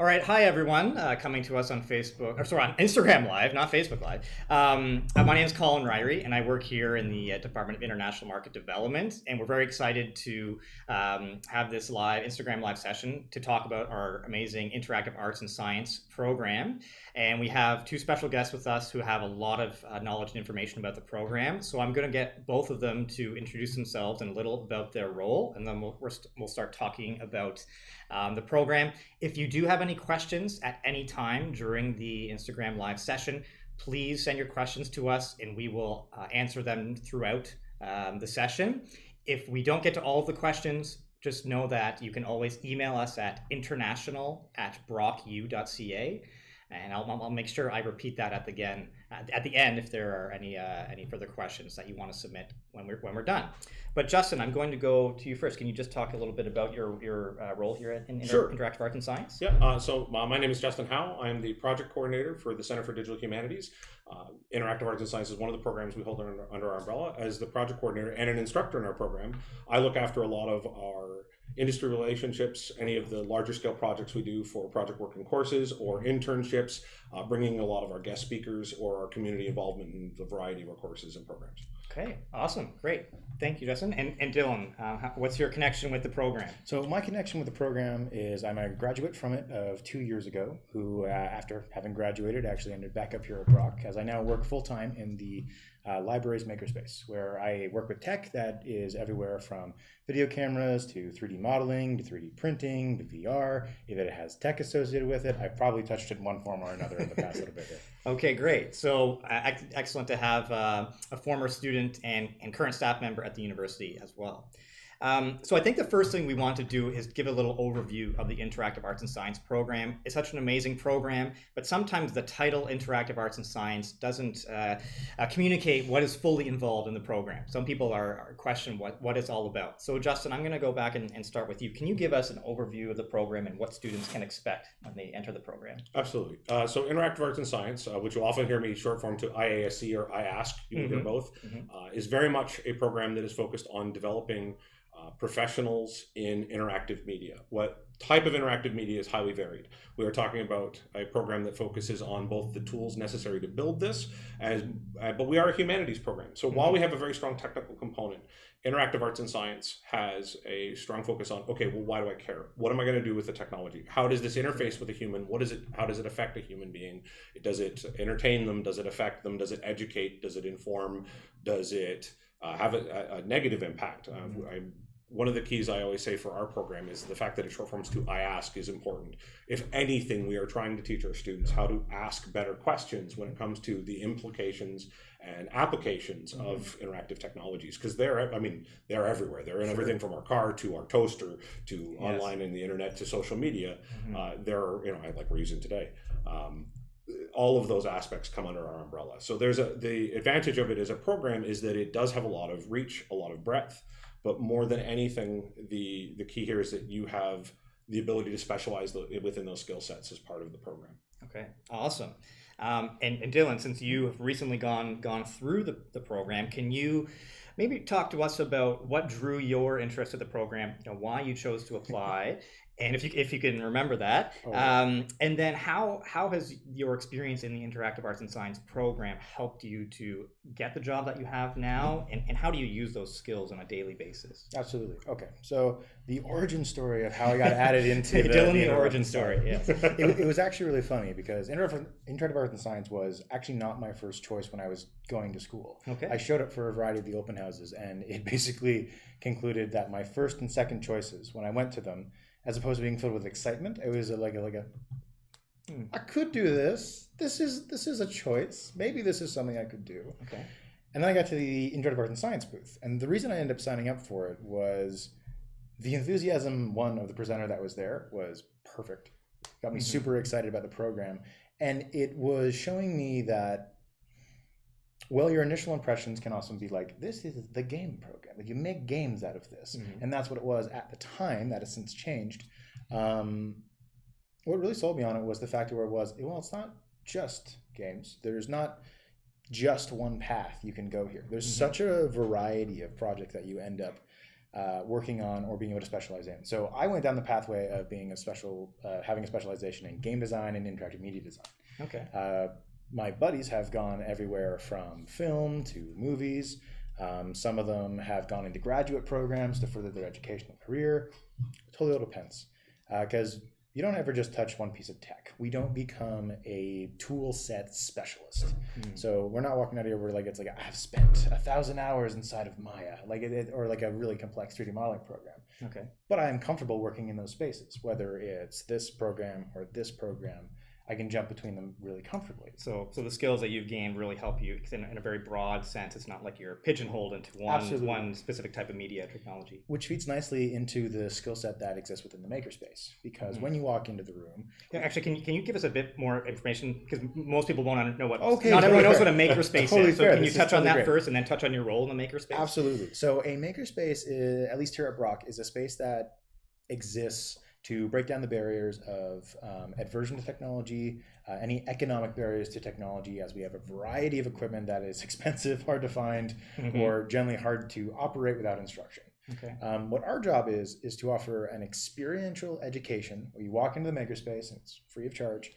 All right, hi everyone, coming to us on Facebook, or sorry, on Instagram Live, not Facebook Live. My name is Colin Ryrie, and I work here in the Department of International Market Development, and we're very excited to have this Instagram Live session to talk about our amazing Interactive Arts and Science program. And we have two special guests with us who have a lot of knowledge and information about the program. So I'm going to get both of them to introduce themselves and a little about their role, and then we'll start talking about the program. If you do have any questions at any time during the Instagram Live session, please send your questions to us and we will answer them throughout the session. If we don't get to all of the questions, just know that you can always email us at international@brocu.ca. And I'll make sure I repeat that at the end if there are any further questions that you want to submit when we're done. But Justin, I'm going to go to you first. Can you just talk a little bit about your role here in Interactive Arts and Science? Yeah. So my name is Justin Howe. I'm the project coordinator for the Center for Digital Humanities. Interactive Arts and Science is one of the programs we hold under our umbrella. As the project coordinator and an instructor in our program, I look after a lot of our industry relationships, any of the larger scale projects we do for project work and courses or internships, bringing a lot of our guest speakers or our community involvement in the variety of our courses and programs. Okay, awesome, great. Thank you, Justin. And Dylan, what's your connection with the program? So my connection with the program is I'm a graduate from it of 2 years ago who, after having graduated, actually ended back up here at Brock, as I now work full-time in the library's makerspace, where I work with tech that is everywhere from video cameras to 3D modeling to 3D printing to VR. If it has tech associated with it, I've probably touched it in one form or another in the past little bit here. Okay, great. So excellent to have a former student and current staff member at the university as well. So I think the first thing we want to do is give a little overview of the Interactive Arts and Science program. It's such an amazing program, but sometimes the title Interactive Arts and Science doesn't communicate what is fully involved in the program. Some people are question what it's all about. So Justin, I'm going to go back and start with you. Can you give us an overview of the program and what students can expect when they enter the program? Absolutely. So Interactive Arts and Science, which you'll often hear me short form to IASC or IASC, you will hear both, is very much a program that is focused on developing professionals in interactive media. What type of interactive media is highly varied. We are talking about a program that focuses on both the tools necessary to build this, but we are a humanities program. So while we have a very strong technical component, Interactive Arts and Science has a strong focus on, okay, well, why do I care? What am I going to do with the technology? How does this interface with a human? How does it affect a human being? Does it entertain them? Does it affect them? Does it educate? Does it inform? Does it have a negative impact? One of the keys I always say for our program is the fact that it short forms to I ask is important. If anything, we are trying to teach our students how to ask better questions when it comes to the implications and applications of interactive technologies, because they're everywhere. They're in everything from our car to our toaster to online and the internet to social media. Like we're using today. All of those aspects come under our umbrella. So the advantage of it as a program is that it does have a lot of reach, a lot of breadth. But more than anything, the key here is that you have the ability to specialize within those skill sets as part of the program. Okay, awesome. And Dylan, since you have recently gone through the program, can you maybe talk to us about what drew your interest in the program, why you chose to apply, and if you can remember that, and then how has your experience in the Interactive Arts and Science program helped you to get the job that you have now, and how do you use those skills on a daily basis? Absolutely. Okay, so the origin story of how I got added into the origin story. Yes, it was actually really funny because Interactive Arts and Science was actually not my first choice when I was going to school. Okay, I showed up for a variety of the open houses, and it basically concluded that my first and second choices, when I went to them, as opposed to being filled with excitement, it was I could do this. This is a choice. Maybe this is something I could do. Okay. And then I got to the Interactive Arts and Science booth. And the reason I ended up signing up for it was the enthusiasm, of the presenter that was there was perfect. Got me super excited about the program. And it was showing me that, well, your initial impressions can also be like, this is the game program. Like, you make games out of this. And that's what it was at the time. That has since changed. What really sold me on it was the fact that it's not just games. There's not just one path you can go here. There's such a variety of projects that you end up working on or being able to specialize in. So I went down the pathway of being having a specialization in game design and interactive media design. Okay. My buddies have gone everywhere from film to movies. Some of them have gone into graduate programs to further their educational career. It totally all depends. Because you don't ever just touch one piece of tech. We don't become a tool set specialist. So we're not walking out here where it's like I've spent 1,000 hours inside of Maya, or like a really complex 3D modeling program. Okay. But I am comfortable working in those spaces, whether it's this program or this program. I can jump between them really comfortably. So the skills that you've gained really help you in a very broad sense. It's not like you're pigeonholed into one specific type of media technology. Which feeds nicely into the skill set that exists within the makerspace. Because when you walk into the room... Yeah, actually, can you give us a bit more information? Because most people won't know what... Okay, not everyone knows what a makerspace is. So can you touch on that great. first and then touch on your role in the makerspace? Absolutely. So a makerspace, at least here at Brock, is a space that exists to break down the barriers of aversion to technology, any economic barriers to technology, as we have a variety of equipment that is expensive, hard to find, or generally hard to operate without instruction. Okay. What our job is to offer an experiential education where you walk into the makerspace and it's free of charge.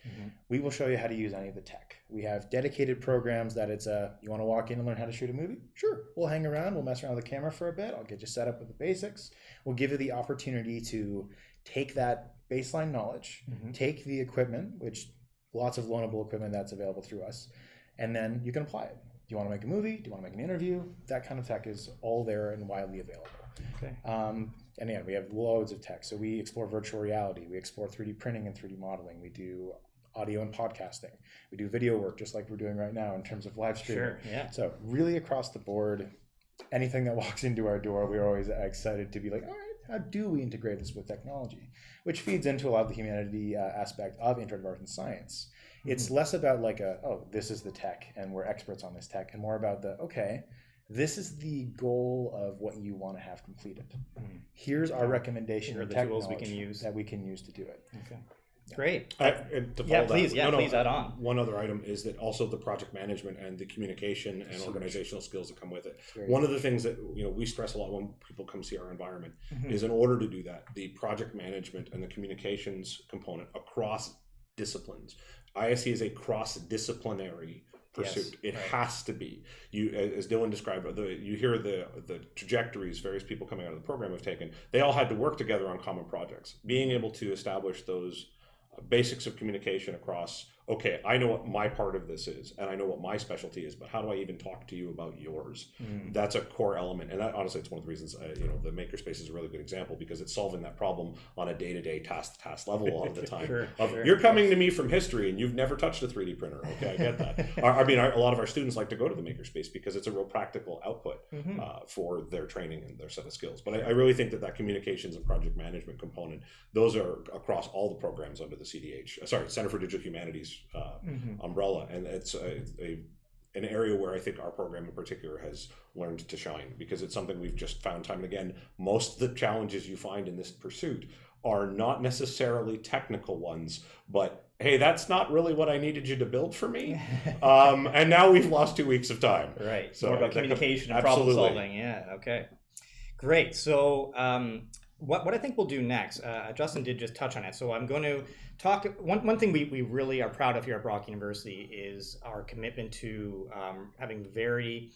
We will show you how to use any of the tech. We have dedicated programs that you want to walk in and learn how to shoot a movie? Sure. We'll hang around. We'll mess around with the camera for a bit. I'll get you set up with the basics. We'll give you the opportunity to take that baseline knowledge, take the equipment, which lots of loanable equipment that's available through us, and then you can apply it. Do you want to make a movie? Do you want to make an interview? That kind of tech is all there and widely available. Okay. And again, we have loads of tech. So we explore virtual reality. We explore 3D printing and 3D modeling. We do audio and podcasting. We do video work just like we're doing right now in terms of live streaming. Sure, yeah. So really across the board, anything that walks into our door, we're always excited to be like, all right, how do we integrate this with technology? Which feeds into a lot of the humanity aspect of interactive art and science. It's less about this is the tech and we're experts on this tech, and more about this is the goal of what you want to have completed. Here's our recommendation. Here are of the tools we can use. That we can use to do it. Okay. Great. Please add on. One other item is that also the project management and the communication and organizational skills that come with it. One of the things that we stress a lot when people come see our environment is, in order to do that, the project management and the communications component across disciplines. ISE is a cross-disciplinary pursuit. It has to be. You, as Dylan described, you hear the trajectories various people coming out of the program have taken. They all had to work together on common projects. Being able to establish those basics of communication across, okay, I know what my part of this is, and I know what my specialty is, but how do I even talk to you about yours? That's a core element, and that, honestly, it's one of the reasons the makerspace is a really good example, because it's solving that problem on a day-to-day, task-to-task level a lot of the time. You're coming to me from history, and you've never touched a 3D printer. Okay, I get that. A lot of our students like to go to the makerspace because it's a real practical output for their training and their set of skills. But I really think that communications and project management component, those are across all the programs under the Center for Digital Humanities umbrella, and it's an area where I think our program in particular has learned to shine, because it's something we've just found time and again. Most of the challenges you find in this pursuit are not necessarily technical ones, but hey, that's not really what I needed you to build for me. And now we've lost 2 weeks of time. Right. So more about communication and problem solving. Yeah. Okay. Great. So what I think we'll do next, Justin did just touch on it, so I'm going to talk. One thing we really are proud of here at Brock University is our commitment to having very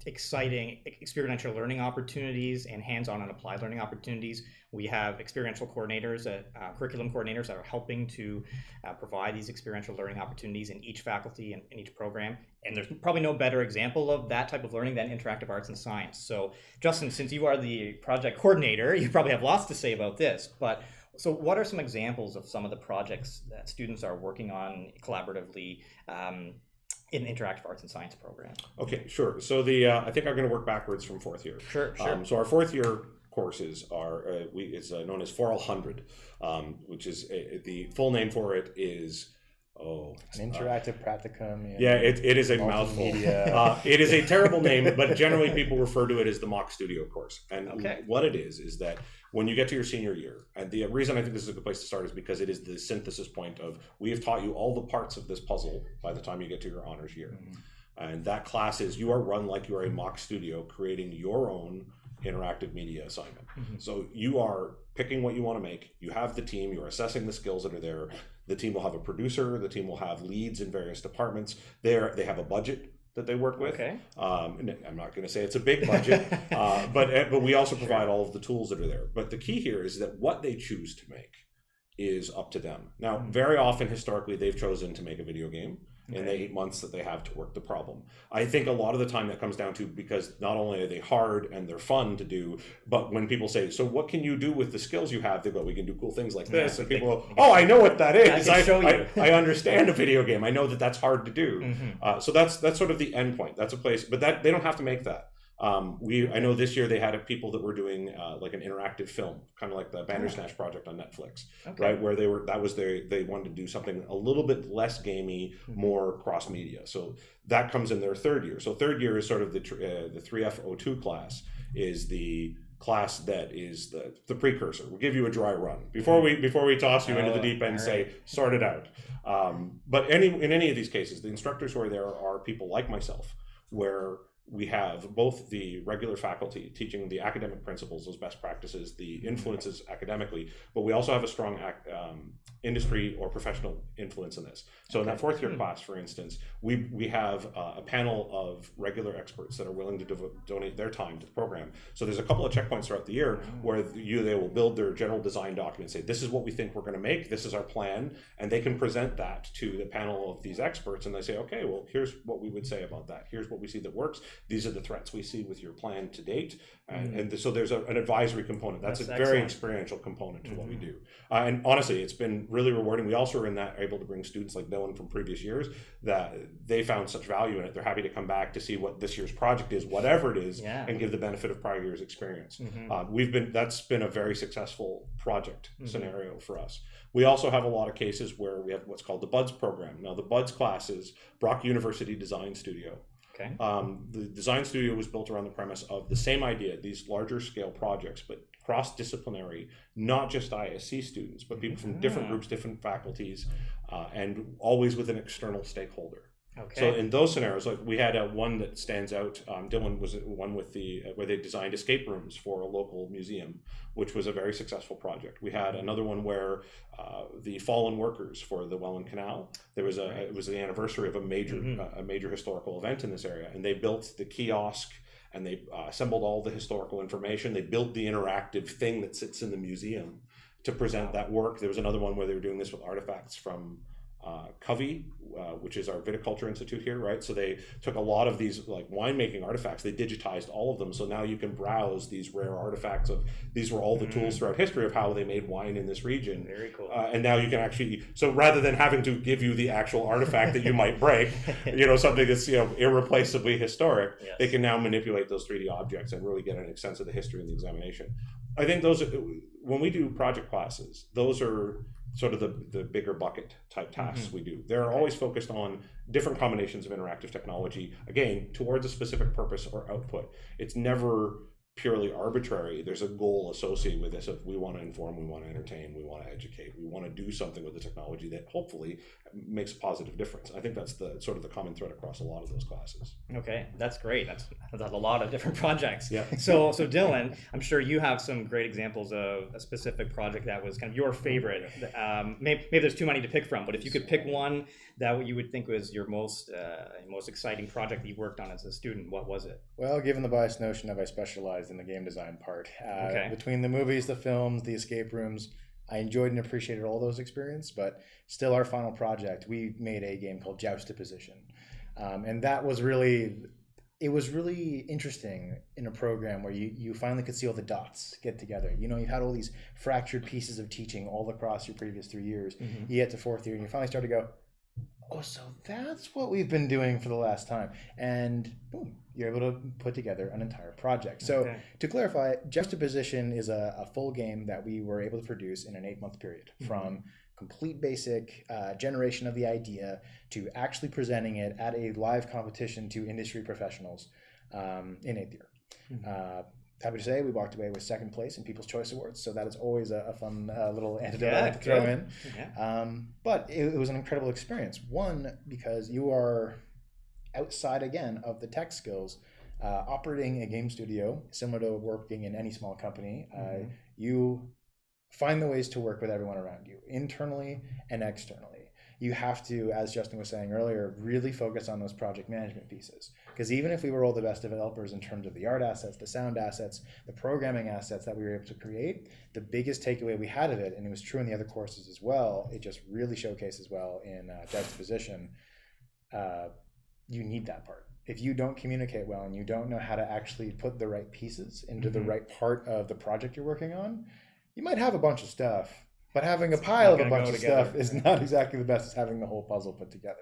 exciting experiential learning opportunities and hands-on and applied learning opportunities. We have experiential coordinators, curriculum coordinators that are helping to provide these experiential learning opportunities in each faculty and in each program. And there's probably no better example of that type of learning than interactive arts and science. So Justin, since you are the project coordinator, you probably have lots to say about this, but so what are some examples of some of the projects that students are working on collaboratively in the interactive arts and science program? Okay, sure. So I think I'm going to work backwards from fourth year. Sure. So our fourth year courses are it's known as 4L100, which is the full name for it is an interactive practicum. Yeah, it is a mouthful. It is a terrible name, but generally people refer to it as the Mock Studio course. And what it is that when you get to your senior year, and the reason I think this is a good place to start is because it is the synthesis point of, we have taught you all the parts of this puzzle by the time you get to your honors year. And that class is, you are run like you are a mock studio, creating your own interactive media assignment. So you are picking what you want to make. You have the team. You're assessing the skills that are there. The team will have a producer. The team will have leads in various departments. They have a budget that they work with. Okay. And I'm not going to say it's a big budget, but we also provide all of the tools that are there. But the key here is that what they choose to make is up to them. Now, very often, historically, they've chosen to make a video game in the 8 months that they have to work the problem. I think a lot of the time that comes down to, because not only are they hard and they're fun to do, but when people say, so what can you do with the skills you have? They go, we can do cool things like this. And people go, oh, I know what that is. I understand a video game. I know that that's hard to do. So that's sort of the end point. That's a place, but that they don't have to make that. I know this year they had people that were doing like an interactive film, kind of like the Bandersnatch project on Netflix, right? Where they wanted to do something a little bit less gamey, more cross media. So that comes in their third year. So third year is sort of the 3F02 class, is the class that is the precursor. We'll give you a dry run before we toss you into the deep end and say sort it out. But in any of these cases, the instructors who are there are people like myself, where we have both the regular faculty teaching the academic principles, those best practices, the influences academically, but we also have a strong industry or professional influence in this. So in that fourth year class, for instance, we have a panel of regular experts that are willing to donate their time to the program. So there's a couple of checkpoints throughout the year where they will build their general design document, say, this is what we think we're going to make, this is our plan, and they can present that to the panel of these experts, and they say, okay, well, here's what we would say about that. Here's what we see that works. These are the threats we see with your plan to date. And so there's an advisory component. That's a very experiential component to what we do. And honestly, it's been really rewarding. We also are able to bring students like Dylan from previous years that they found such value in it. They're happy to come back to see what this year's project is, whatever it is, and give the benefit of prior year's experience. That's been a very successful project scenario for us. We also have a lot of cases where we have what's called the BUDS program. Now, the BUDS class is Brock University Design Studio. Okay. The design studio was built around the premise of the same idea, these larger scale projects, but cross-disciplinary, not just ISC students, but people from different groups, different faculties, and always with an external stakeholder. Okay. So in those scenarios, like we had one that stands out. Dylan was one with where they designed escape rooms for a local museum, which was a very successful project. We had another one where the fallen workers for the Welland Canal. It was the anniversary of a major historical event in this area, and they built the kiosk and they assembled all the historical information. They built the interactive thing that sits in the museum to present that work. There was another one where they were doing this with artifacts from Covey, which is our viticulture institute here, right? So they took a lot of these like winemaking artifacts, they digitized all of them, so now you can browse these rare artifacts of these were all the tools throughout history of how they made wine in this region. Very cool. And now you can actually, so rather than having to give you the actual artifact that you might break, something that's irreplaceably historic, they can now manipulate those 3D objects and really get a sense of the history in the examination. I think those, when we do project classes, those are sort of the bigger bucket type tasks we do. They're always focused on different combinations of interactive technology, again, towards a specific purpose or output. It's never purely arbitrary. There's a goal associated with this of we want to inform, we want to entertain, we want to educate, we want to do something with the technology that hopefully makes a positive difference. I think that's the sort of the common thread across a lot of those classes. Okay, that's great. That's a lot of different projects. Yeah. So Dylan, I'm sure you have some great examples of a specific project that was kind of your favorite. Maybe there's too many to pick from, but if you could pick one that you would think was your most exciting project that you worked on as a student, what was it? Well, given the biased notion of I specialized in the game design part, between the movies, the films, the escape rooms, I enjoyed and appreciated all those experiences, but still our final project, we made a game called Juxtaposition. And that was really interesting in a program where you finally could see all the dots get together. You had all these fractured pieces of teaching all across your previous 3 years. You get to fourth year and you finally start to go, oh, so that's what we've been doing for the last time. And boom, you're able to put together an entire project. So to clarify, Juxtaposition is a full game that we were able to produce in an 8-month period, from complete basic generation of the idea to actually presenting it at a live competition to industry professionals in 8th year. Happy to say we walked away with 2nd place in People's Choice Awards, so that is always a fun little anecdote I like to throw in. But it was an incredible experience. One, because you are outside again of the tech skills operating a game studio, similar to working in any small company, you find the ways to work with everyone around you, internally and externally. You have to, as Justin was saying earlier, really focus on those project management pieces. Because even if we were all the best developers in terms of the art assets, the sound assets, the programming assets that we were able to create, the biggest takeaway we had of it, and it was true in the other courses as well, it just really showcases well in juxtaposition, you need that part. If you don't communicate well and you don't know how to actually put the right pieces into the right part of the project you're working on, you might have a bunch of stuff, but having a pile of a bunch of stuff is not exactly the best as having the whole puzzle put together.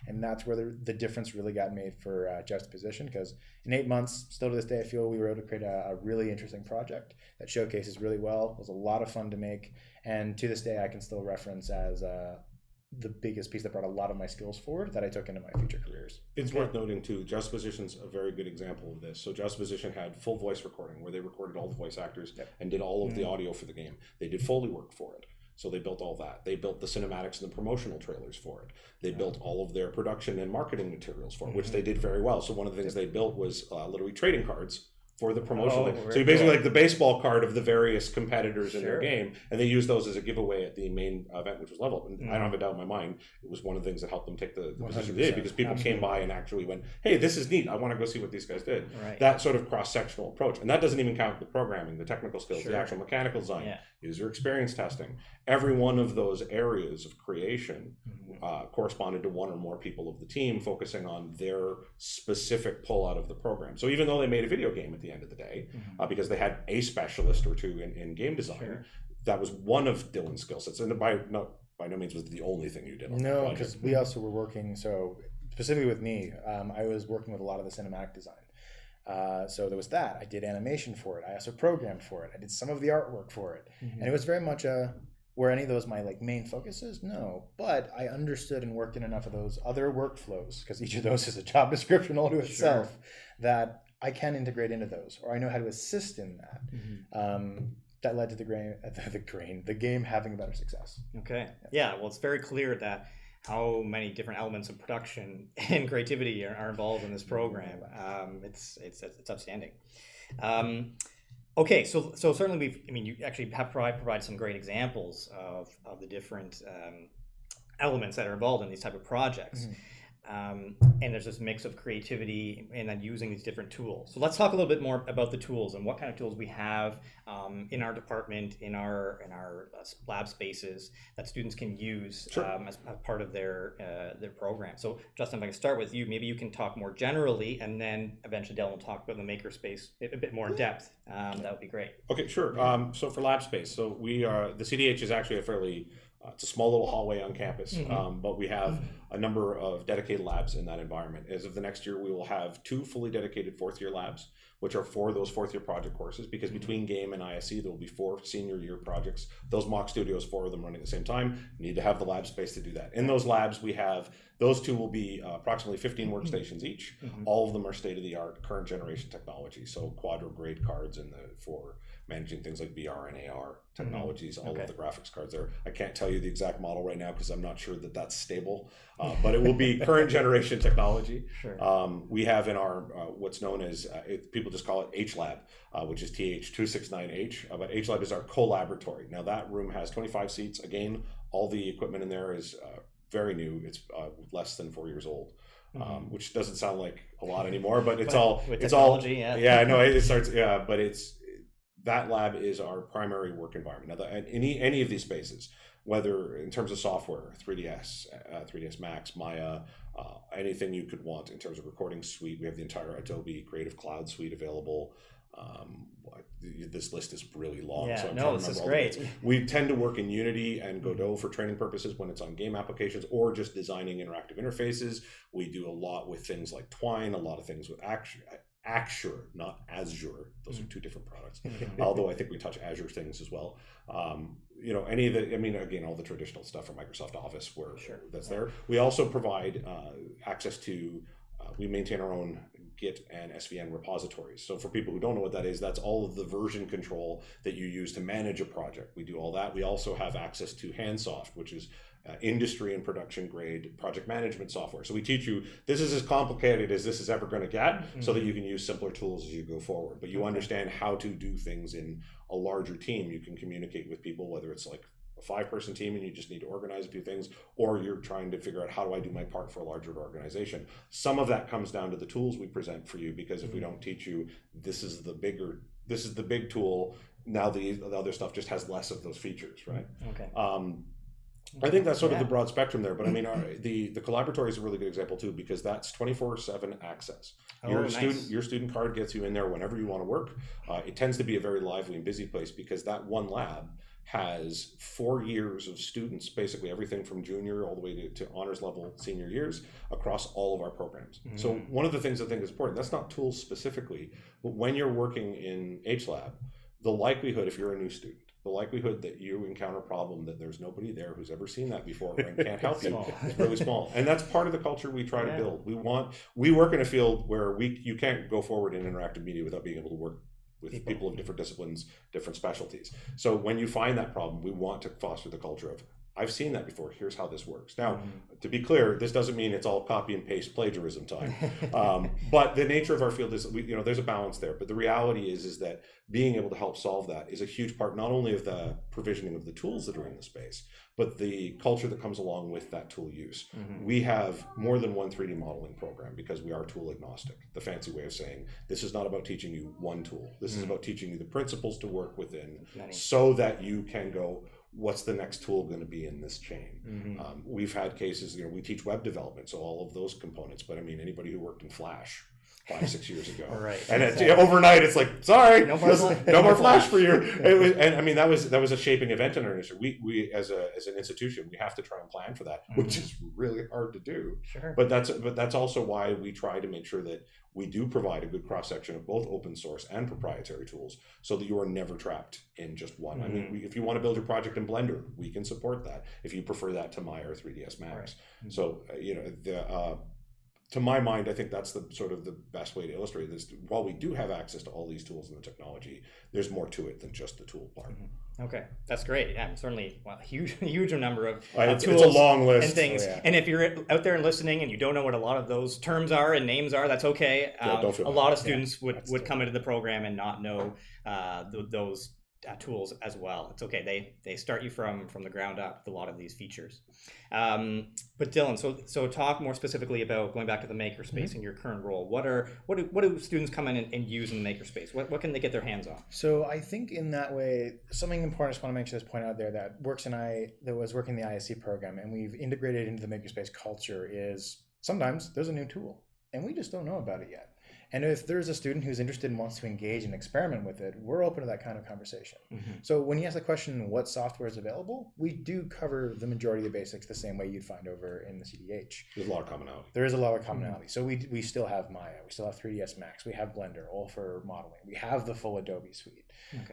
And that's where the difference really got made for juxtaposition, because in 8 months, still to this day, I feel we were able to create a really interesting project that showcases really well. It was a lot of fun to make. And to this day, I can still reference as the biggest piece that brought a lot of my skills forward that I took into my future careers. It's worth noting too, Juxtaposition's a very good example of this. So Juxtaposition had full voice recording where they recorded all the voice actors and did all of the audio for the game. They did Foley work for it. So they built all that. They built the cinematics and the promotional trailers for it. They built all of their production and marketing materials for it, which they did very well. So one of the things they built was literally trading cards for the promotional. So you basically like the baseball card of the various competitors in their game, and they used those as a giveaway at the main event, which was Level Up. And I don't have a doubt in my mind, it was one of the things that helped them take the position they did, because people came by and actually went, hey, this is neat. I want to go see what these guys did. That sort of cross-sectional approach. And that doesn't even count the programming, the technical skills, the actual mechanical design, user experience testing. Every one of those areas of creation corresponded to one or more people of the team focusing on their specific pull out of the program. So even though they made a video game at the end of the day, because they had a specialist or two in game design, that was one of Dylan's skill sets. And by no means was it the only thing you did on the project. Because we also were working, so specifically with me, I was working with a lot of the cinematic design. So there was that. I did animation for it. I also programmed for it. I did some of the artwork for it. And it was very much were any of those my main focuses? No, but I understood and worked in enough of those other workflows, because each of those is a job description all to itself, that I can integrate into those, or I know how to assist in that. That led to the game having a better success. Okay. Yeah. Well, it's very clear that how many different elements of production and creativity are involved in this program. It's outstanding. Okay, so certainly you actually have provided some great examples of the different elements that are involved in these type of projects. And there's this mix of creativity and then using these different tools. So let's talk a little bit more about the tools and what kind of tools we have in our department, in our lab spaces that students can use as part of their program. So Justin, if I can start with you, maybe you can talk more generally, and then eventually Dylan will talk about the makerspace a bit more in depth. That would be great. Okay, sure. So for lab space, so we are, the CDH is actually a fairly it's a small little hallway on campus, but we have a number of dedicated labs in that environment. As of the next year, we will have 2 fully dedicated fourth-year labs, which are for those fourth-year project courses, because between game and ISE, there will be 4 senior year projects. Those mock studios, 4 of them running at the same time, you need to have the lab space to do that. In those labs, we have, those 2 will be approximately 15 workstations each. All of them are state-of-the-art, current generation technology, so quadro-grade cards for managing things like VR and AR technologies, all of the graphics cards there. I can't tell you the exact model right now because I'm not sure that that's stable, but it will be current generation technology. We have in our what's known as, people just call it HLab, which is TH269H, but HLab is our co-laboratory. Now that room has 25 seats. Again, all the equipment in there is very new. It's less than 4 years old. Which doesn't sound like a lot anymore, but it's all I know it starts but that lab is our primary work environment. Now, any of these spaces, whether in terms of software, 3ds, 3ds Max, Maya, anything you could want in terms of recording suite, we have the entire Adobe Creative Cloud suite available. This list is really long, so I'm trying to remember this is all great. We tend to work in Unity and Godot for training purposes when it's on game applications or just designing interactive interfaces. We do a lot with things like Twine, a lot of things with Axure, not Azure. Those are 2 different products. Although I think we touch Azure things as well. Any of the, again, all the traditional stuff from Microsoft Office that's there. We also provide access to, we maintain our own Git and SVN repositories. So for people who don't know what that is, that's all of the version control that you use to manage a project. We do all that. We also have access to Handsoft, which is industry and production grade project management software. So we teach you, this is as complicated as this is ever going to get, so that you can use simpler tools as you go forward. But you understand how to do things in a larger team. You can communicate with people, whether it's like a 5-person team and you just need to organize a few things, or you're trying to figure out how do I do my part for a larger organization. Some of that comes down to the tools we present for you, because if we don't teach you, this is the big tool, now the other stuff just has less of those features, right? Okay. I think that's sort of the broad spectrum there, but I mean, the Collaboratory is a really good example too, because that's 24/7 access. Your student card gets you in there whenever you want to work. It tends to be a very lively and busy place, because that one lab has 4 years of students, basically everything from junior all the way to honors level senior years, across all of our programs. So one of the things I think is important, that's not tools specifically, but when you're working in HLab, the likelihood, if you're a new student, the likelihood that you encounter a problem that there's nobody there who's ever seen that before and can't help you is really small. And that's part of the culture we try to build. We work in a field where you can't go forward in interactive media without being able to work with people of different disciplines, different specialties. So when you find that problem, we want to foster the culture of, I've seen that before, here's how this works. Now, to be clear, this doesn't mean it's all copy and paste plagiarism time. But the nature of our field is, there's a balance there. But the reality is that being able to help solve that is a huge part, not only of the provisioning of the tools that are in the space, but the culture that comes along with that tool use. We have more than one 3D modeling program because we are tool agnostic. The fancy way of saying, this is not about teaching you one tool. This is about teaching you the principles to work within, so that you can go, what's the next tool going to be in this chain? We've had cases, we teach web development, so all of those components, but I mean, anybody who worked in Flash 5-6 years ago, and overnight it's like, sorry, no more Flash for you. And I mean, that was a shaping event in our industry. We as an institution, we have to try and plan for that, which is really hard to do. But that's also why we try to make sure that we do provide a good cross section of both open source and proprietary tools, so that you are never trapped in just one. I mean, if you want to build your project in Blender, we can support that. If you prefer that to Maya or 3ds Max, so to my mind, I think that's the sort of the best way to illustrate this. While we do have access to all these tools and the technology, there's more to it than just the tool part. Okay, that's great. Yeah, certainly a huge number of tools. It's a long list and things. And if you're out there and listening and you don't know what a lot of those terms are and names are, that's okay. A lot of students would come into the program and not know those tools as well. It's okay. They start you from the ground up with a lot of these features. But Dylan, so talk more specifically about going back to the makerspace in your current role. What do students come in and use in the makerspace? What can they get their hands on? So I think in that way, something important I just want to make sure this point out there that was working the ISC program and we've integrated into the makerspace culture is sometimes there's a new tool and we just don't know about it yet. And if there's a student who's interested and wants to engage and experiment with it, we're open to that kind of conversation. So when you ask the question, what software is available, we do cover the majority of the basics the same way you'd find over in the CDH. There's a lot of commonality. There is a lot of commonality. So we still have Maya, we still have 3ds Max, we have Blender, all for modeling. We have the full Adobe suite.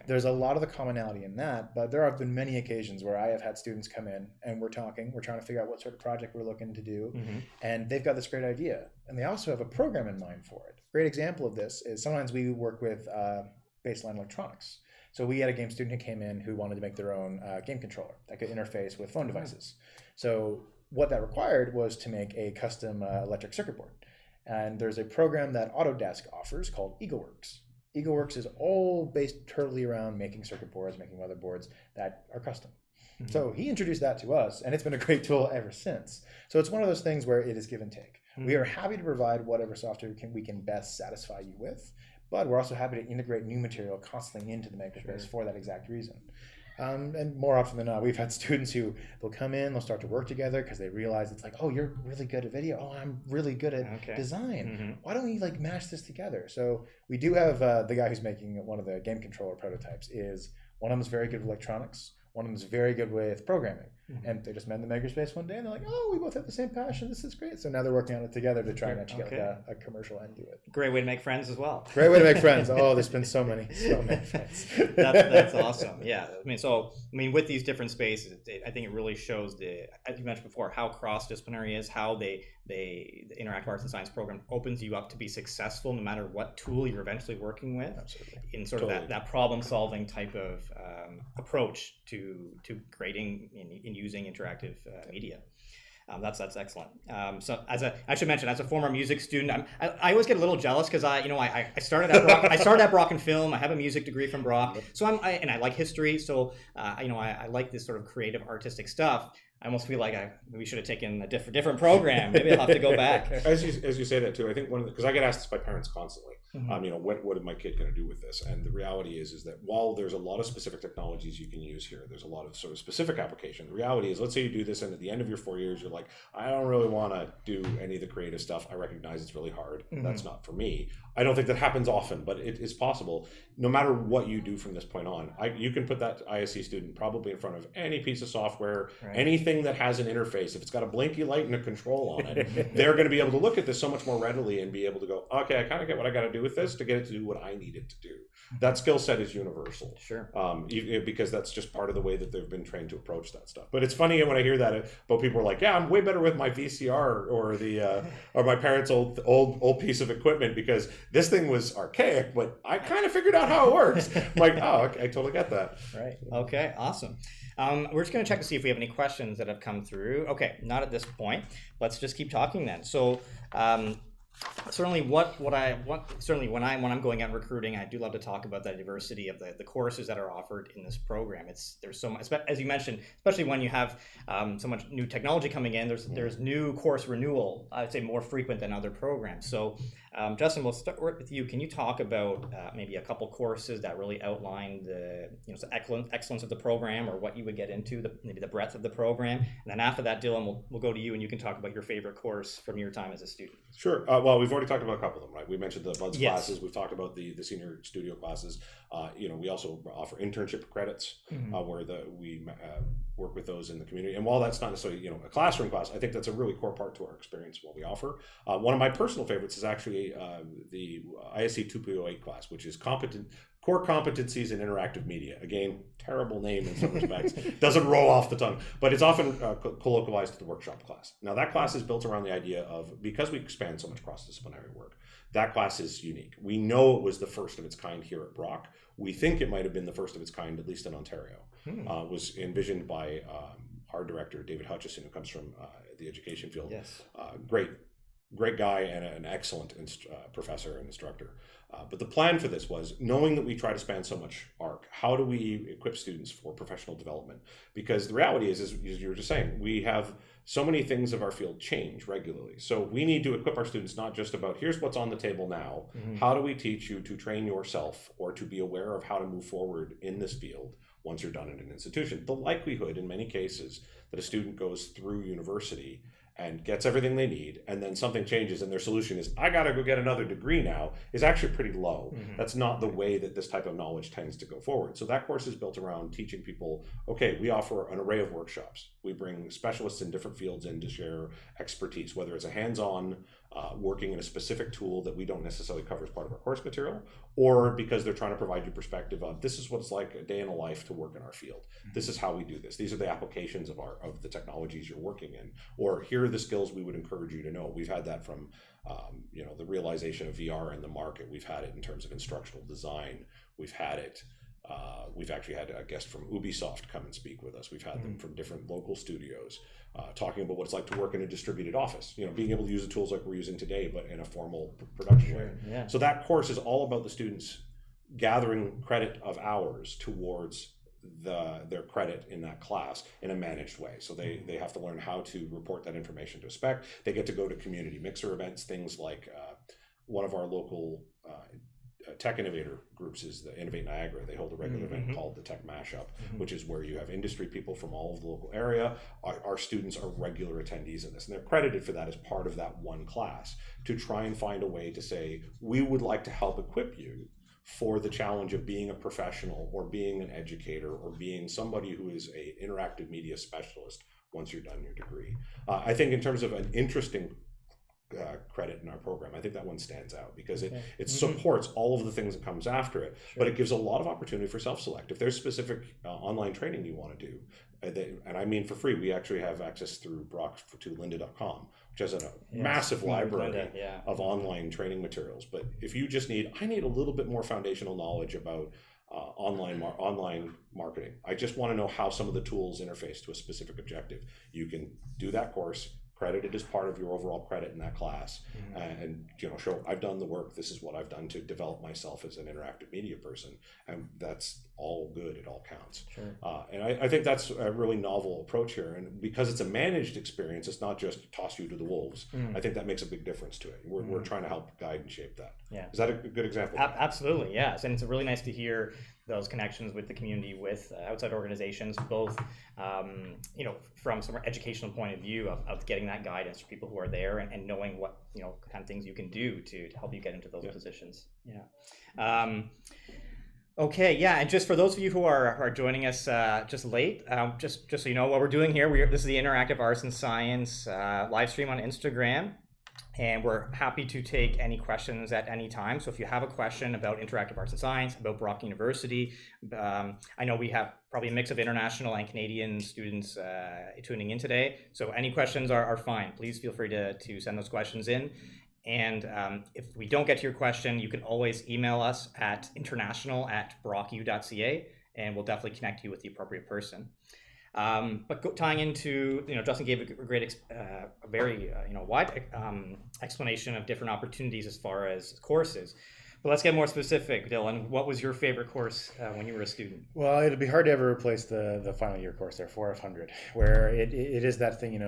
There's a lot of the commonality in that, but there have been many occasions where I have had students come in and we're trying to figure out what sort of project we're looking to do, and they've got this great idea, and they also have a program in mind for it. Great example of this is sometimes we work with Baseline Electronics. So we had a game student who came in who wanted to make their own game controller that could interface with phone devices. So what that required was to make a custom electric circuit board. And there's a program that Autodesk offers called EagleWorks. EagleWorks is all based totally around making circuit boards, making motherboards that are custom. So he introduced that to us, and it's been a great tool ever since. So it's one of those things where it is give and take. We are happy to provide whatever software we can best satisfy you with, but we're also happy to integrate new material constantly into the makerspace for that exact reason. And more often than not, we've had students who they'll come in, they'll start to work together because they realize it's like, oh, you're really good at video. Oh, I'm really good at design. Why don't we mash this together? So we do have the guy who's making one of the game controller prototypes is one of them is very good with electronics. One of them is very good with programming. And they just met in the makerspace one day, and they're like, "Oh, we both have the same passion. This is great." So now they're working on it together to try and actually get like a commercial end to it. Great way to make friends as well. Great way to make friends. Oh, there's been so many friends. That's awesome. Yeah, with these different spaces, I think it really shows as you mentioned before, how cross-disciplinary is, how the Interactive Arts and Science program opens you up to be successful no matter what tool you're eventually working with. Absolutely. In sort of that problem-solving type of approach to creating and using interactive media. That's excellent. So I should mention, as a former music student, I always get a little jealous because I started at Brock. I started at Brock and Film. I have a music degree from Brock, so I like history. So I like this sort of creative, artistic stuff. I almost feel like we should have taken a different program. Maybe I'll have to go back. As you say that too, I think because I get asked this by parents constantly. What is my kid going to do with this? And the reality is that while there's a lot of specific technologies you can use here, there's a lot of sort of specific application. The reality is, let's say you do this, and at the end of your 4 years, you're like, I don't really want to do any of the creative stuff. I recognize it's really hard. That's not for me. I don't think that happens often, but it is possible. No matter what you do from this point on, you can put that ISC student probably in front of any piece of software, anything that has an interface. If it's got a blinky light and a control on it, they're going to be able to look at this so much more readily and be able to go, okay, I kind of get what I got to do with this to get it to do what I need it to do. That skill set is universal. Sure. Because that's just part of the way that they've been trained to approach that stuff. But it's funny when I hear that, but people are like, yeah, I'm way better with my VCR or my parents' old piece of equipment because this thing was archaic, but I kind of figured out how it works. I'm like, oh, okay, I totally get that. Right. Okay, awesome. We're just going to check to see if we have any questions that have come through. Okay, not at this point. Let's just keep talking then. So, certainly when I'm going out recruiting, I do love to talk about the diversity of the courses that are offered in this program. There's so much, as you mentioned, especially when you have so much new technology coming in. There's new course renewal, I would say, more frequent than other programs. So, Justin, we'll start with you. Can you talk about maybe a couple courses that really outline the excellence of the program, or what you would get into, maybe the breadth of the program? And then after that, Dylan, we'll go to you, and you can talk about your favorite course from your time as a student. Sure. Well, we've already talked about a couple of them, right? We mentioned the BUDS classes. We've talked about the senior studio classes. We also offer internship credits where we work with those in the community. And while that's not necessarily a classroom class, I think that's a really core part to our experience, what we offer. One of my personal favorites is actually the ISC 2.08 class, which is Core Competencies in Interactive Media. Again, terrible name in some respects. Doesn't roll off the tongue, but it's often colloquialized to the workshop class. Now, that class is built around the idea of, because we expand so much cross-disciplinary work, that class is unique. We know it was the first of its kind here at Brock. We think it might have been the first of its kind, at least in Ontario. Was envisioned by our director, David Hutchison, who comes from the education field. Yes. Great guy and an excellent professor and instructor. But the plan for this was, knowing that we try to span so much arc, how do we equip students for professional development? Because the reality is, as you were just saying, we have so many things of our field change regularly. So we need to equip our students not just about, here's what's on the table now. How do we teach you to train yourself or to be aware of how to move forward in this field once you're done in an institution? The likelihood in many cases that a student goes through university and gets everything they need, and then something changes and their solution is, I gotta go get another degree now, is actually pretty low. That's not the way that this type of knowledge tends to go forward. So that course is built around teaching people, okay, we offer an array of workshops. We bring specialists in different fields in to share expertise, whether it's a hands-on working in a specific tool that we don't necessarily cover as part of our course material, or because they're trying to provide you perspective of, this is what it's like a day in a life to work in our field. This is how we do this. These are the applications of the technologies you're working in, or here are the skills we would encourage you to know. We've had that from the realization of VR in the market. We've had it in terms of instructional design. We've had it. We've actually had a guest from Ubisoft come and speak with us. We've had them from different local studios talking about what it's like to work in a distributed office. Being able to use the tools like we're using today, but in a formal production way. Yeah. So that course is all about the students gathering credit of hours towards their credit in that class in a managed way. So they have to learn how to report that information to a spec. They get to go to community mixer events, things like one of our local tech innovator groups is the Innovate Niagara. They hold a regular event called the Tech Mashup, which is where you have industry people from all of the local area. Our students are regular attendees in this, and they're credited for that as part of that one class to try and find a way to say, we would like to help equip you for the challenge of being a professional or being an educator or being somebody who is a interactive media specialist once you're done your degree. I think in terms of an interesting credit in our program, I think that one stands out because it supports all of the things that comes after it, but it gives a lot of opportunity for self-select. If there's specific online training you want to do, and I mean for free, we actually have access through Brock to lynda.com, which has a massive library of online training materials. But if you just I need a little bit more foundational knowledge about online marketing. I just want to know how some of the tools interface to a specific objective. You can do that course, credited as part of your overall credit in that class, and show I've done the work. This is what I've done to develop myself as an interactive media person, and that's all good. It all counts. And I think that's a really novel approach here. And because it's a managed experience, it's not just toss you to the wolves. I think that makes a big difference to it. We're trying to help guide and shape that. Is that a good example? Absolutely, yes. And it's really nice to hear those connections with the community, with outside organizations, both from some educational point of view of getting that guidance for people who are there and knowing what kind of things you can do to help you get into those positions. Okay, and just for those of you who are joining us just late, just so you know what we're doing here, this is the Interactive Arts and Science live stream on Instagram. And we're happy to take any questions at any time. So if you have a question about interactive arts and science, about Brock University, I know we have probably a mix of international and Canadian students tuning in today. So any questions are fine. Please feel free to send those questions in. And if we don't get to your question, you can always email us at international@brocku.ca, and we'll definitely connect you with the appropriate person. But tying into, Justin gave a great, a very wide explanation of different opportunities as far as courses. But let's get more specific, Dylan. What was your favorite course when you were a student? Well, it'd be hard to ever replace the final year course there, 4F100, where it is that thing,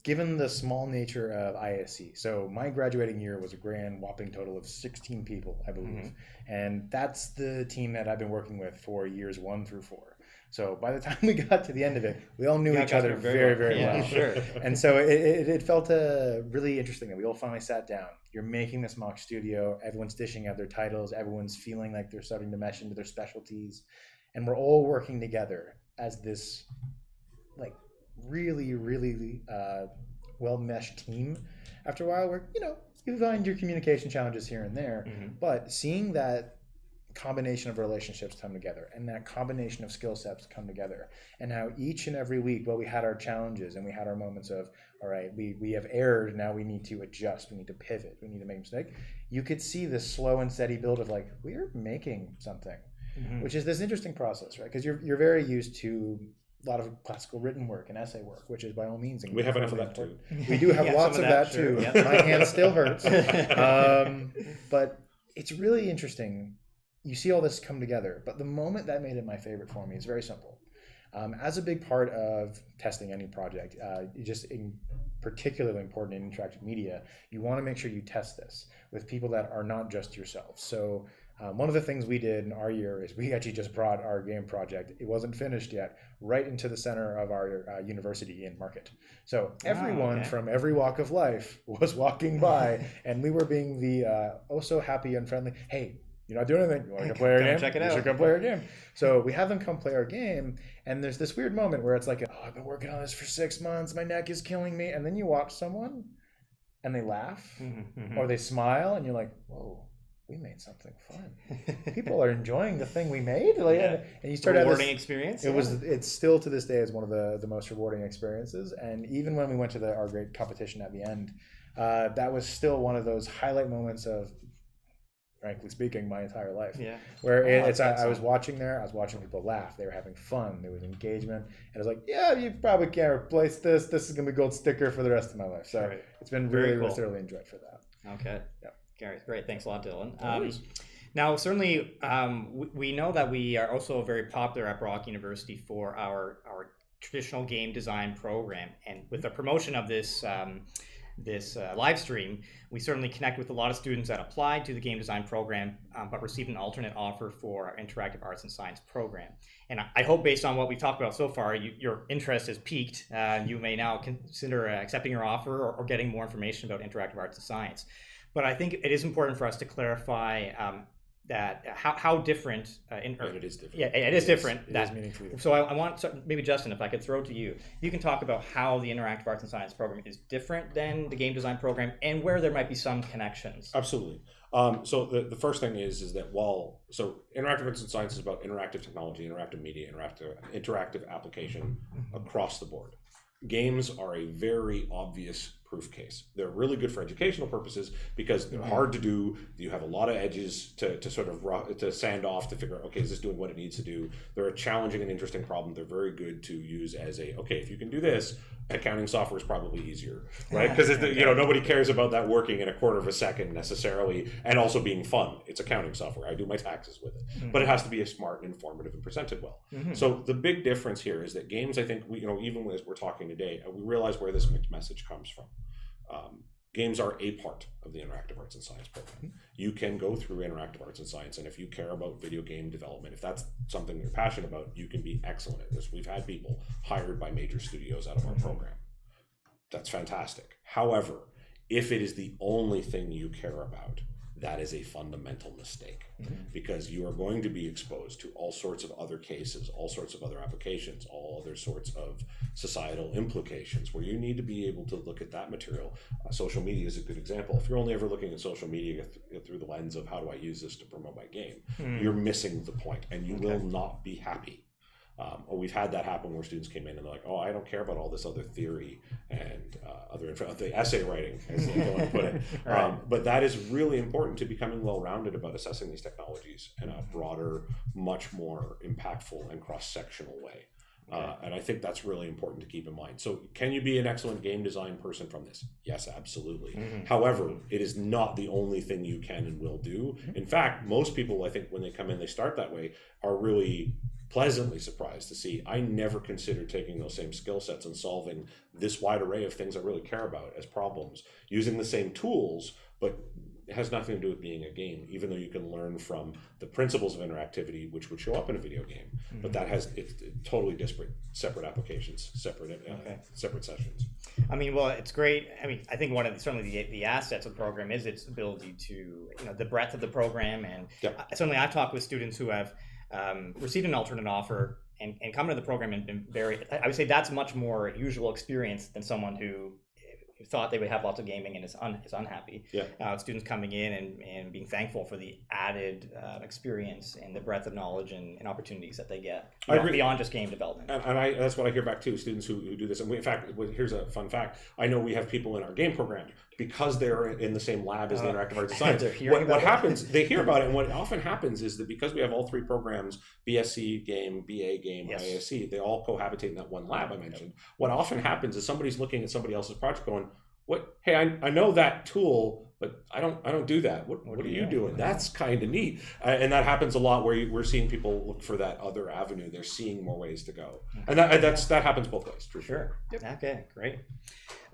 given the small nature of ISC. So my graduating year was a grand whopping total of 16 people, I believe. And that's the team that I've been working with for years 1 through 4. So by the time we got to the end of it, we all knew each other very, very well. Sure. And so it felt really interesting that we all finally sat down. You're making this mock studio. Everyone's dishing out their titles. Everyone's feeling like they're starting to mesh into their specialties. And we're all working together as this really, really well-meshed team. After a while, where, you find your communication challenges here and there. But seeing that combination of relationships come together and that combination of skill sets come together, and how each and every week, we had our challenges and we had our moments of, all right, we have erred, now we need to adjust, we need to pivot, we need to make a mistake. You could see this slow and steady build of we're making something, which is this interesting process, right? Because you're very used to a lot of classical written work and essay work, which is by all means. We have enough of that too. We do have lots of that too. Yep. My hand still hurts. But it's really interesting. You see all this come together, but the moment that made it my favorite for me is very simple. As a big part of testing any project, particularly important in interactive media, you want to make sure you test this with people that are not just yourself. So one of the things we did in our year is we actually just brought our game project, it wasn't finished yet, right into the center of our university in Market. So everyone from every walk of life was walking by, and we were being the so happy and friendly, hey, you're not doing anything, you want to come play our game? Check it out. You should come play our game. So we have them come play our game, and there's this weird moment where it's like, I've been working on this for 6 months, my neck is killing me, and then you watch someone, and they laugh, or they smile, and you're like, whoa, we made something fun. People are enjoying the thing we made. And you start out rewarding experience. It's still to this day is one of the most rewarding experiences. And even when we went to our great competition at the end, that was still one of those highlight moments of, frankly speaking, my entire life. Where I was watching people laugh. They were having fun. There was engagement. And I was like, yeah, you probably can't replace this. This is going to be a gold sticker for the rest of my life. So it's been really thoroughly enjoyed for that. Okay. Yeah. Great. Thanks a lot, Dylan. Now, certainly, we know that we are also very popular at Brock University for our traditional game design program. And with the promotion of this live stream, we certainly connect with a lot of students that applied to the game design program, but received an alternate offer for our interactive arts and science program. And I hope, based on what we've talked about so far, your interest has piqued. You may now consider accepting your offer or getting more information about interactive arts and science. But I think it is important for us to clarify how different. And it is different. Yeah, it is different. It is meaningfully different. So I want maybe Justin, if I could throw to you, you can talk about how the Interactive Arts and Science program is different than the game design program, and where there might be some connections. Absolutely. So the first thing is that Interactive Arts and Science is about interactive technology, interactive media, interactive application across the board. Games are a very obvious proof case. They're really good for educational purposes because they're hard to do. You have a lot of edges to sort of to sand off to figure out, okay, is this doing what it needs to do? They're a challenging and interesting problem. They're very good to use as okay, if you can do this, accounting software is probably easier, right? Because nobody cares about that working in a quarter of a second necessarily, and also being fun. It's accounting software. I do my taxes with it, but it has to be smart and informative and presented well. So the big difference here is that games, I think, even as we're talking today, we realize where this mixed message comes from. Games are a part of the Interactive Arts and Science program. You can go through Interactive Arts and Science, and if you care about video game development, if that's something you're passionate about, you can be excellent at this. We've had people hired by major studios out of our program. That's fantastic. However, if it is the only thing you care about, that is a fundamental mistake, because you are going to be exposed to all sorts of other cases, all sorts of other applications, all other sorts of societal implications where you need to be able to look at that material. Social media is a good example. If you're only ever looking at social media through the lens of how do I use this to promote my game, you're missing the point, and you will not be happy. We've had that happen where students came in and they're like, oh, I don't care about all this other theory and the essay writing, as they want to put it. But that is really important to becoming well-rounded about assessing these technologies in a broader, much more impactful and cross-sectional way. And I think that's really important to keep in mind. So can you be an excellent game design person from this? Yes, absolutely. However, it is not the only thing you can and will do. In fact, most people, I think, when they come in, they start that way, are really pleasantly surprised to see I never considered taking those same skill sets and solving this wide array of things I really care about as problems using the same tools, but it has nothing to do with being a game, even though you can learn from the principles of interactivity, which would show up in a video game. But that has it's totally disparate, separate applications, separate sessions. I mean, well, it's great. I mean, I think one of certainly the assets of the program is its ability to, the breadth of the program. And certainly I've talked with students who have received an alternate offer and come to the program and been I would say that's much more usual experience than someone who thought they would have lots of gaming and is unhappy. Students coming in and being thankful for the added experience and the breadth of knowledge and opportunities that they get beyond just game development. And that's what I hear back too, students who do this. And in fact, here's a fun fact. I know we have people in our game program because they're in the same lab as the Interactive Arts and Science. What happens, they hear about it, and what often happens is that because we have all three programs, BSc game, BA game, IASC, they all cohabitate in that one lab I mentioned. What often happens is somebody's looking at somebody else's project going, "What? Hey, I know that tool, but I don't do that. What are you doing? That's kind of neat." And that happens a lot where we're seeing people look for that other avenue. They're seeing more ways to go, and that happens both ways. For sure. Okay, great.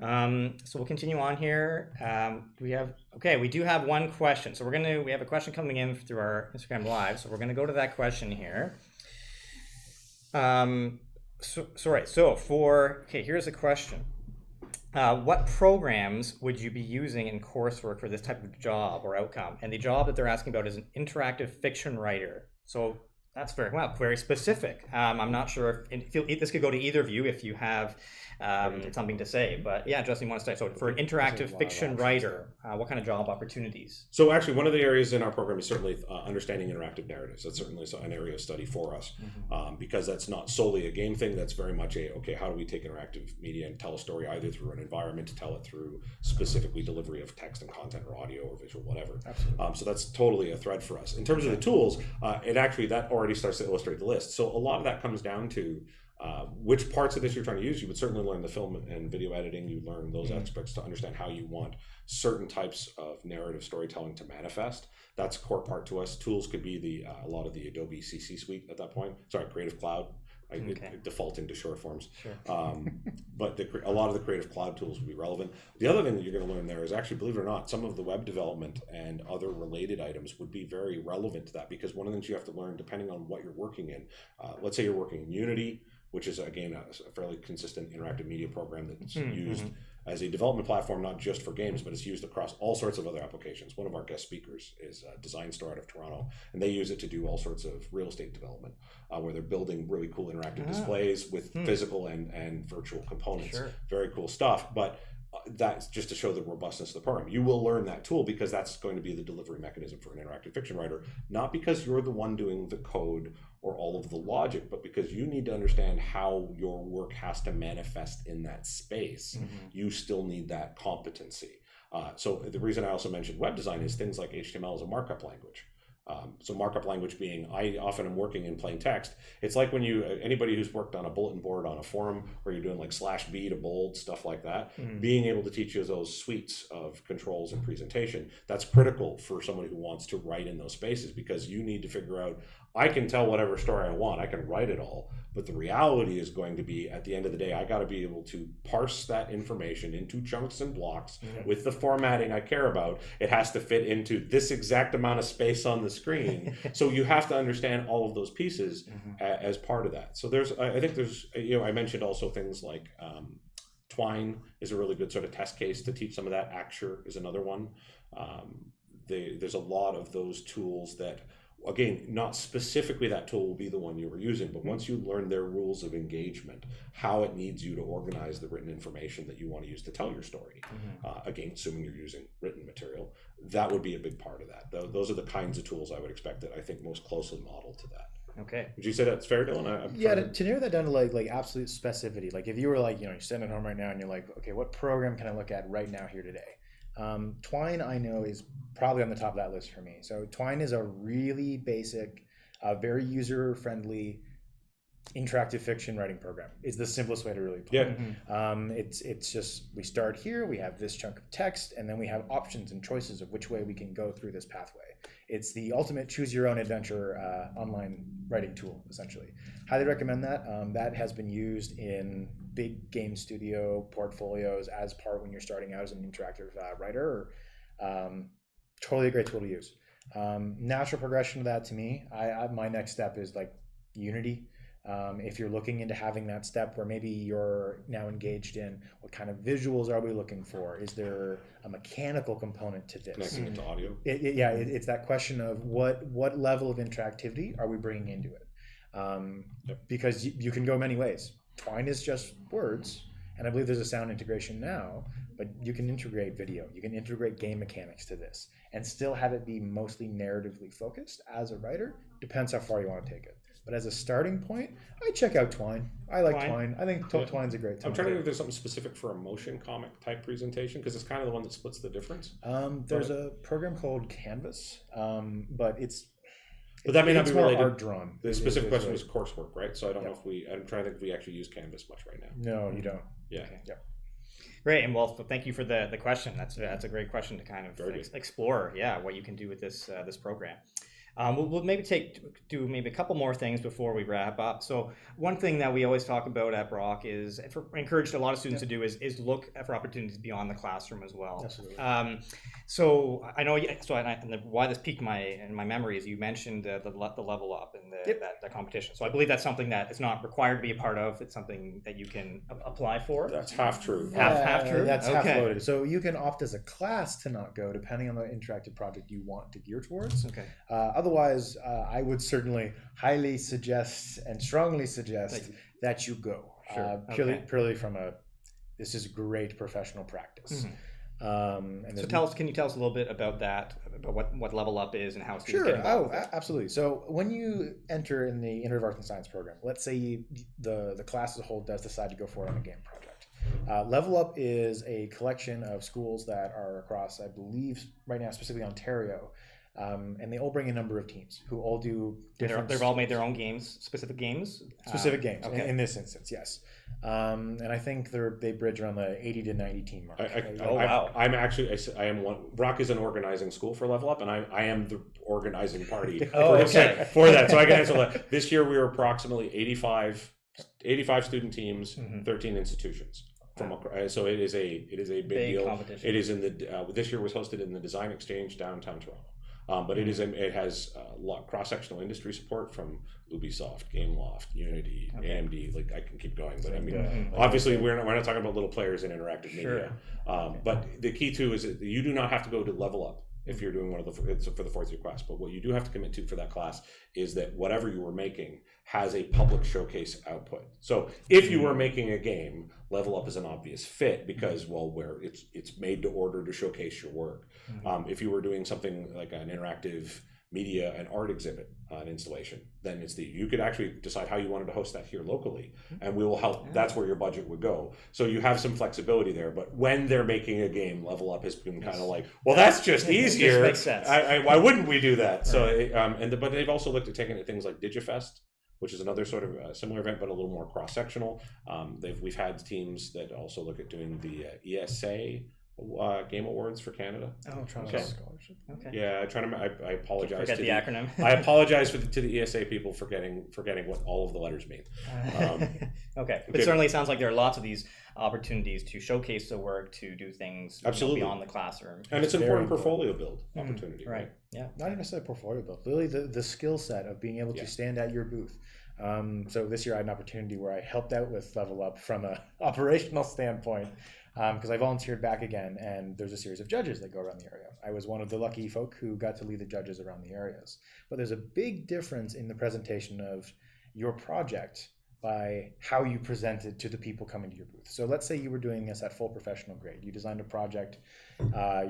So we'll continue on here. We do have one question. So we have a question coming in through our Instagram Live. So we're gonna go to that question here. Here's a question. What programs would you be using in coursework for this type of job or outcome? And the job that they're asking about is an interactive fiction writer. So that's very specific. I'm not sure if this could go to either of you if you have something to say. But yeah, Justin, you want to start? So for an interactive fiction writer, what kind of job opportunities? So actually, one of the areas in our program is certainly understanding interactive narratives. That's certainly an area of study for us, because that's not solely a game thing. That's very much how do we take interactive media and tell a story either through an environment, to tell it through specifically delivery of text and content or audio or visual, whatever. So that's totally a thread for us. In terms of the tools, that already starts to illustrate the list. So a lot of that comes down to which parts of this you're trying to use. You would certainly learn the film and video editing. You learn those aspects to understand how you want certain types of narrative storytelling to manifest. That's a core part to us. Tools could be a lot of the Adobe CC suite at that point. Creative Cloud. Defaulting to short forms. But a lot of the Creative Cloud tools would be relevant. The other thing that you're going to learn there is actually, believe it or not, some of the web development and other related items would be very relevant to that, because one of the things you have to learn, depending on what you're working in, let's say you're working in Unity, which is, again, a fairly consistent interactive media program that's used as a development platform, not just for games, but it's used across all sorts of other applications. One of our guest speakers is Design Store out of Toronto, and they use it to do all sorts of real estate development, where they're building really cool interactive displays with physical and virtual components. Sure. Very cool stuff. But that's just to show the robustness of the program. You will learn that tool because that's going to be the delivery mechanism for an interactive fiction writer, not because you're the one doing the code or all of the logic, but because you need to understand how your work has to manifest in that space. You still need that competency. So the reason I also mentioned web design is things like HTML as a markup language. So markup language being, I often am working in plain text. It's like when anybody who's worked on a bulletin board on a forum where you're doing like /B to bold, stuff like that, being able to teach you those suites of controls and presentation, that's critical for someone who wants to write in those spaces, because you need to figure out, I can tell whatever story I want, I can write it all, but the reality is going to be, at the end of the day, I got to be able to parse that information into chunks and blocks with the formatting I care about. It has to fit into this exact amount of space on the screen. So you have to understand all of those pieces as part of that. So I think there's, I mentioned also things like Twine is a really good sort of test case to teach some of that. Axure is another one. There's a lot of those tools that, again, not specifically that tool will be the one you were using, but once you learn their rules of engagement, how it needs you to organize the written information that you want to use to tell your story, again, assuming you're using written material, that would be a big part of that. Those are the kinds of tools I would expect that I think most closely model to that. Okay. Would you say that's fair, Dylan? To narrow that down to like absolute specificity, like if you were like, you're sitting at home right now and you're like, okay, what program can I look at right now here today? Twine, I know, is probably on the top of that list for me. So Twine is a really basic, very user-friendly interactive fiction writing program. It's the simplest way to really put it. It's just, we start here, we have this chunk of text, and then we have options and choices of which way we can go through this pathway. It's the ultimate choose your own adventure online writing tool, essentially. Highly recommend that. That has been used in big game studio portfolios as part when you're starting out as an interactive writer. Totally a great tool to use. Natural progression of that to me, my next step is like Unity. If you're looking into having that step where maybe you're now engaged in what kind of visuals are we looking for? Is there a mechanical component to this? Connecting it to audio. It's that question of what level of interactivity are we bringing into it? Because you can go many ways. Twine is just words, and I believe there's a sound integration now, but you can integrate video, you can integrate game mechanics to this, and still have it be mostly narratively focused as a writer. Depends how far you want to take it. But as a starting point, I check out Twine. I like Twine. I think Twine's a great tool. I'm trying to think if there's something specific for a motion comic type presentation, because it's kind of the one that splits the difference. There's a program called Canvas, but But that may not be related. Art drawn. The specific question was coursework, right? So I don't know if I'm trying to think if we actually use Canvas much right now. No, you don't. Yeah. Okay. Yep. Great, and well, thank you for the question. That's a great question to kind of explore. Yeah, what you can do with this program. We'll maybe do maybe a couple more things before we wrap up. So one thing that we always talk about at Brock is encouraged a lot of students to do is look for opportunities beyond the classroom as well. Absolutely. So I know. And why this piqued in my memory is you mentioned the level up and that competition. So I believe that's something that is not required to be a part of. It's something that you can apply for. That's half true. Half true. That's half loaded. So you can opt as a class to not go, depending on the interactive project you want to gear towards. Okay. Otherwise, I would certainly highly suggest and strongly suggest that you go. Sure. Purely from this is great professional practice. So can you tell us a little bit about that, about what Level Up is and how students get involved? Absolutely. So when you enter in the Integrative Arts and Science program, let's say the class as a whole does decide to go forward on a game project. Level Up is a collection of schools that are across, I believe, right now, specifically Ontario. And they all bring a number of teams who all do different... They've all made their own games, specific games? Specific games, in this instance, yes. And I think they bridge around the 80 to 90 team mark. Wow. I am one. Brock is an organizing school for Level Up, and I am the organizing party for that. So I can answer that. This year we were approximately 85 student teams, 13 institutions. So it is a big deal. Competition. It is in the this year was hosted in the Design Exchange downtown Toronto. But it has a lot cross-sectional industry support from Ubisoft, Gameloft, Unity, AMD. Like I can keep going, but I mean, obviously we're not talking about little players in interactive media. But the key too is that you do not have to go to level up if you're doing one of it's for the fourth year class. But what you do have to commit to for that class is that whatever you were making has a public showcase output. So if you were making a game, Level Up is an obvious fit because, well, where it's made to order to showcase your work. If you were doing something like an interactive media and art exhibit, an installation, then you could actually decide how you wanted to host that here locally, and we will help. That's where your budget would go. So you have some flexibility there. But when they're making a game, Level Up has been kind of like, well, that's just easier. Makes sense. Why wouldn't we do that? So, but they've also looked at taking it things like Digifest, which is another sort of similar event, but a little more cross-sectional. We've had teams that also look at doing the ESA Game Awards for Canada. Oh, okay. Scholarship. Okay. Yeah, I apologize. Forget the acronym. I apologize to the ESA people for forgetting what all of the letters mean. Okay, but certainly it sounds like there are lots of these opportunities to showcase the work, to do things absolutely beyond the classroom, and it's an important portfolio build opportunity. Right. Yeah. Not even necessarily portfolio build. Really, the skill set of being able to stand at your booth. So this year I had an opportunity where I helped out with Level Up from an operational standpoint. Because I volunteered back again, and there's a series of judges that go around the area. I was one of the lucky folk who got to lead the judges around the areas. But there's a big difference in the presentation of your project by how you present it to the people coming to your booth. So let's say you were doing this at full professional grade. You designed a project,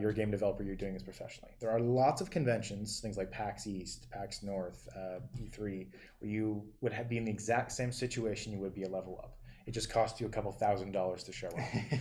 you're a game developer, you're doing this professionally. There are lots of conventions, things like PAX East, PAX North, E3, where you would be in the exact same situation you would be a Level Up. It just costs you a couple $1,000s to show up.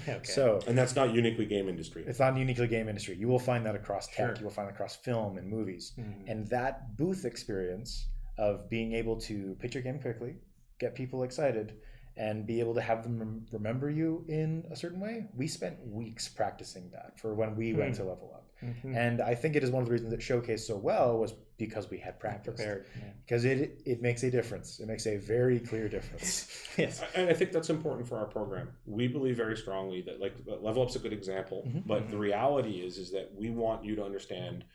Okay. So, and that's not uniquely game industry. It's not uniquely game industry. You will find that across tech. Sure. You will find it across film and movies. And that booth experience of being able to pitch your game quickly, get people excited, and be able to have them remember you in a certain way. We spent weeks practicing that for when we went to Level Up. And I think it is one of the reasons it showcased so well was because we had practice. Prepared. Because it makes a difference. It makes a very clear difference. Yes. And I think that's important for our program. We believe very strongly that Level Up's a good example, but the reality is that we want you to understand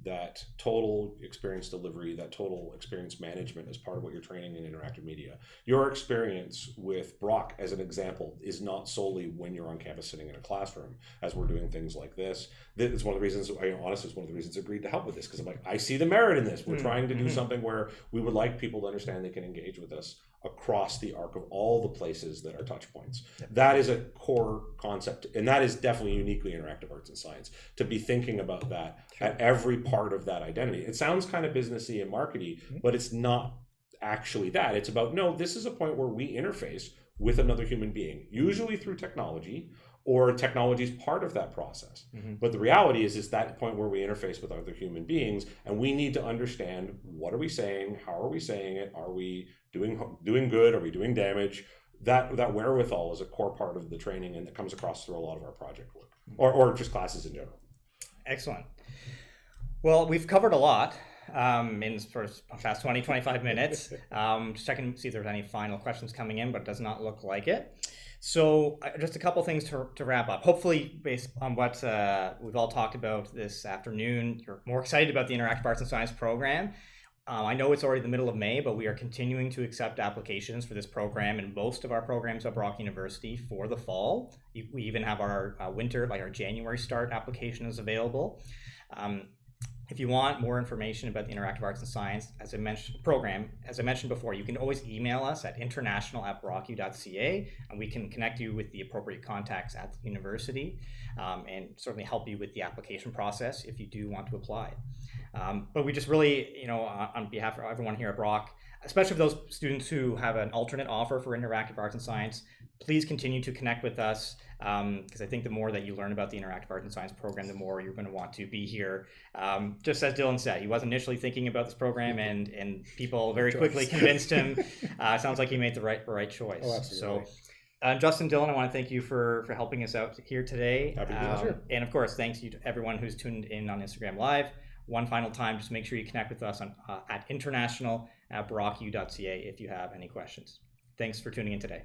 that total experience delivery, that total experience management is part of what you're training in interactive media. Your experience with Brock, as an example, is not solely when you're on campus sitting in a classroom, as we're doing things like this. It's one of the reasons, honestly, it's one of the reasons I agreed to help with this, because I'm like, I see the merit in this. We're trying to do something where we would like people to understand they can engage with us across the arc of all the places that are touch points. That is a core concept, and that is definitely uniquely interactive arts and science, to be thinking about that at every part of that identity. It sounds kind of businessy and markety, but it's not actually that. It's about, no, this is a point where we interface with another human being, usually through technology, or technology is part of that process. But the reality is that point where we interface with other human beings, and we need to understand, what are we saying? How are we saying it? Are we doing good? Are we doing damage? That wherewithal is a core part of the training, and that comes across through a lot of our project work, or just classes in general. Excellent. Well, we've covered a lot in the past 20, 25 minutes. Just checking to see if there's any final questions coming in, but it does not look like it. So just a couple things to wrap up. Hopefully, based on what we've all talked about this afternoon, you're more excited about the Interactive Arts and Science program. I know it's already the middle of May, but we are continuing to accept applications for this program in most of our programs at Brock University for the fall. We even have our winter, like our January start application is available. If you want more information about the Interactive Arts and Science, as I mentioned before, you can always email us at international@brocku.ca, and we can connect you with the appropriate contacts at the university, and certainly help you with the application process if you do want to apply. But we just really, on behalf of everyone here at Brock, especially for those students who have an alternate offer for Interactive Arts and Science, please continue to connect with us, because I think the more that you learn about the Interactive Arts and Science program, the more you're going to want to be here. Just as Dylan said, he was initially thinking about this program, and people very quickly convinced him. Sounds like he made the right choice. Oh, absolutely. So, Justin, Dylan, I want to thank you for helping us out here today. Happy to be here. And of course, thanks you to everyone who's tuned in on Instagram Live. One final time, just make sure you connect with us on at international@brocku.ca if you have any questions. Thanks for tuning in today.